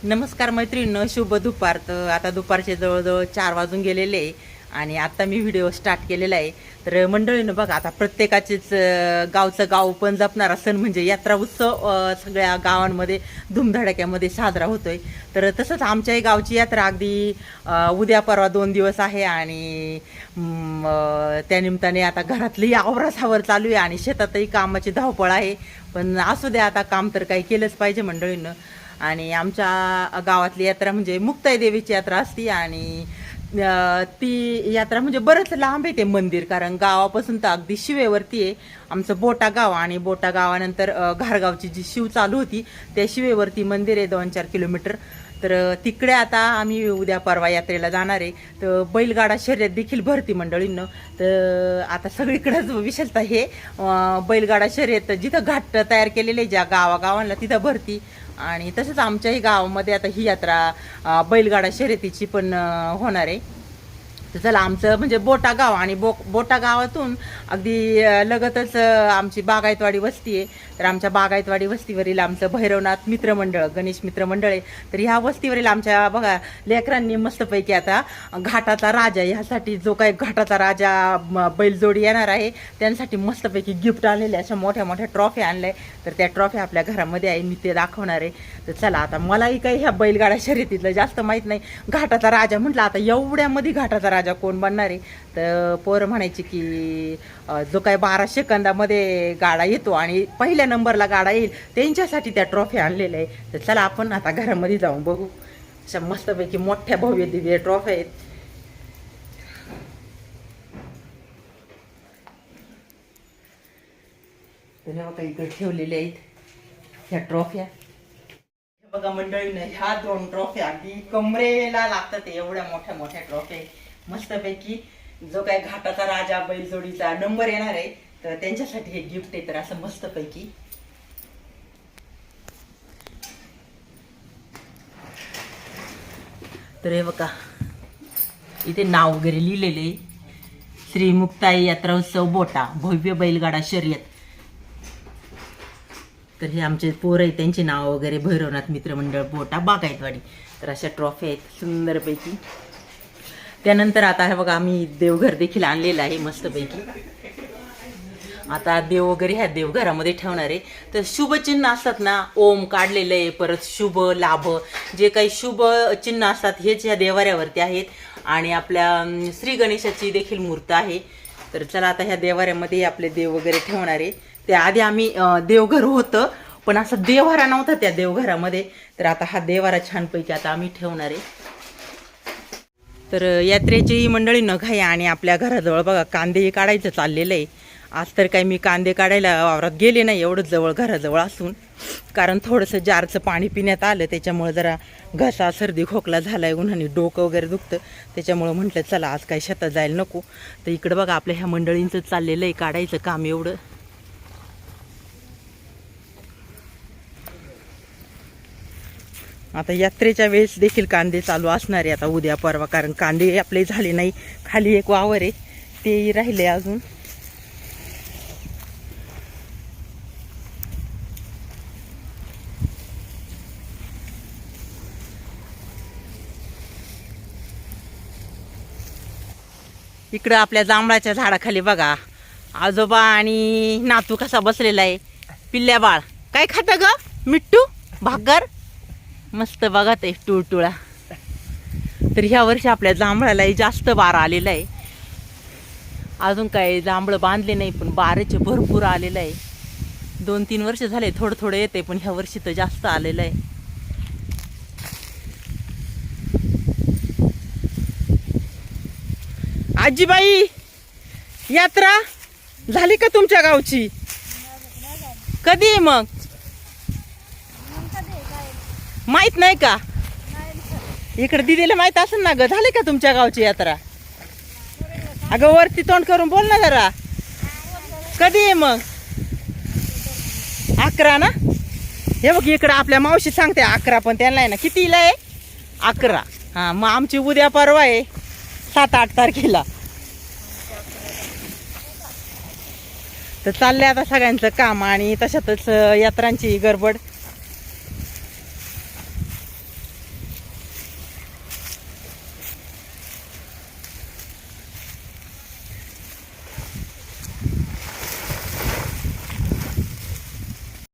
नमस्कार मैत्रिणींनो, शुभ दुपार. तर आता दुपारचे जवळजवळ 4 वाजून गेलेले आहे आणि आता मी व्हिडिओ स्टार्ट केलेला आहे. तर मंडळीनं बघा, आता प्रत्येकाचेच गावचं गाव पण जपणारा सण म्हणजे यात्रा उत्सव सगळ्या गावांमध्ये धुमधडाक्यामध्ये साजरा होतोय. तर तसंच आमच्याही गावची यात्रा अगदी उद्या परवा 2 दिवस आहे आणि त्यानिमित्ताने आता घरातली आवरासावर चालू आहे आणि शेतातही कामाची धावपळ आहे. पण असू द्या, आता काम तर काही केलंच पाहिजे मंडळीनं. आणि आमच्या गावातली यात्रा म्हणजे मुक्ताई देवीची यात्रा असती आणि ती यात्रा म्हणजे बरंच लांब आहे ते मंदिर, कारण गावापासून तर अगदी शिवेवरती आहे आमचं बोटा गाव. आणि बोटा गावानंतर घारगावची जी शिव चालू होती त्या शिवेवरती मंदिर आहे 2-4 किलोमीटर. तर तिकडे आता आम्ही उद्या परवा यात्रेला जाणार आहे. तर बैलगाडा शर्यत देखील भरती मंडळींनं. तर आता सगळीकडेच विशेषतः हे बैलगाडा शर्यत जिथं घाट तयार केलेले ज्या गावागावांना तिथं भरती. आणि तसंच आमच्याही गावामध्ये आता ही यात्रा बैलगाडा शर्यतीची पण होणार आहे. तर चला, आमचं म्हणजे बोटा गाव आणि बोटा गावातून अगदी लगतच आमची बागायतवाडी वस्ती आहे. तर आमच्या बागायतवाडी वस्तीवरील आमचं भैरवनाथ मित्रमंडळ, गणेश मित्रमंडळ आहे. तर ह्या वस्तीवरील आमच्या बघा लेकरांनी मस्तपैकी आता घाटाचा राजा, ह्यासाठी जो काही घाटाचा राजा बैलजोडी येणार आहे त्यांसाठी मस्तपैकी गिफ्ट आणलेले, अशा मोठ्या मोठ्या ट्रॉफी आणल्या. तर त्या ट्रॉफी आपल्या घरामध्ये आहे, मी ते दाखवणार आहे. तर चला, आता मलाही काही ह्या बैलगाडा शर्यतीतलं जास्त माहीत नाही. घाटाचा राजा म्हटलं, आता एवढ्यामध्ये घाटाचा राजा कोण बनणार आहे? तर पोरं म्हणायची की जो काही 12 सेकंदामध्ये गाडा येतो आणि पहिल्या नंबरला गाडा येईल त्यांच्यासाठी त्या ट्रॉफी आणलेल्या आहे. तर चला, आपण आता घरामध्ये जाऊन बघू. अशा मस्तपैकी मोठ्या भव्य दिव्य ट्रॉफी आहेत. तर बघा, इकडे ठेवलेल्या आहेत ह्या ट्रॉफ्या. बघा मंडळीनं, ह्या 2 ट्रॉफ्या अगदी कमरेला लागतात, एवढ्या मोठ्या मोठ्या ट्रॉफ्या. मस्तपैकी जो काय घाटाचा राजा बैलजोडीचा नंबर येणार आहे तर त्यांच्यासाठी हे गिफ्ट आहे. तर असं मस्तपैकी तर हे बघा, इथे नाव वगैरे लिहिलेले, श्री मुक्ताई यात्रा उत्सव बोटा भव्य बैलगाडा शर्यत. तर हे आमचे पोर आहे, त्यांची नाव वगैरे भैरवनाथ मित्रमंडळ बोटा बागायतवाडी. तर अशा ट्रॉफी आहेत सुंदरपैकी. त्यानंतर आता हे बघा, आम्ही देवघर देखील आणलेलं आहे मस्तपैकी. आता देव वगैरे ह्या देवघरामध्ये ठेवणार आहे. तर शुभचिन्ह असतात ना, ओम काढलेलं आहे, परत शुभ लाभ जे काही शुभ चिन्ह असतात हेच ह्या देवाऱ्यावरती आहेत. आणि आपल्या श्री गणेशाची देखील मूर्त आहे. तर चला, आता ह्या देवाऱ्यामध्ये आपले देव वगैरे ठेवणार आहे. त्या आधी आम्ही देवघर होतं पण असं देवारा नव्हता त्या देवघरामध्ये. तर आता हा देवारा छानपैकी आता आम्ही ठेवणार आहे. तर यात्रेची मंडळी न घाई आणि आपल्या घराजवळ बघा कांदे काढायचं चाललेलं आहे. आज तर काही मी कांदे काढायला वावरात गेले नाही, एवढं जवळ घराजवळ असून, कारण थोडंसं जारचं पाणी पिण्यात आलं त्याच्यामुळे जरा घसा सर्दी खोकला झाला आहे, उन्हाने डोकं वगैरे दुखतं, त्याच्यामुळं म्हटलं चला आज काही शेतात जायला नको. तर इकडं बघा आपल्या ह्या मंडळींचं चाललेलं आहे काढायचं काम एवढं. आता यात्रेच्या वेळेस देखील कांदे चालू असणार आहे आता उद्या परवा, कारण कांदे आपले झाले नाही. खाली एक वावर आहे तेही राहिले अजून. इकडं आपल्या जांभळाच्या झाडाखाली बघा आजोबा आणि नातू कसा बसलेला आहे. पिल्ल्या बाळ काय खातं ग? मिट्टू भाकर मस्त बघा ते टुळटुळा. तर ह्या वर्षी आपल्या जांभळालाही जास्त बार आलेला आहे. अजून काय जांभळं बांधले नाही पण बारेचे भरपूर आलेलं आहे. 2-3 वर्ष झाले थोडं थोडं येते, पण ह्या वर्षी तर जास्त आलेलं आहे. आजीबाई, यात्रा झाली का तुमच्या गावची? कधी आहे मग? माहित नाही का? इकडे दिदीला माहित असेल ना ग. झाली का तुमच्या गावची यात्रा? अगं वरती तोंड करून बोल ना जरा. कधी आहे मग? 11 ना? हे बघ इकडं आपल्या मावशी सांगते 11, पण त्यांना आहे ना कितीला आहे? 11. हा, मग आमची उद्या परवा आहे 7-8 तारखेला. तर चाललंय आता सगळ्यांचं काम आणि तशातच यात्रांची गडबड.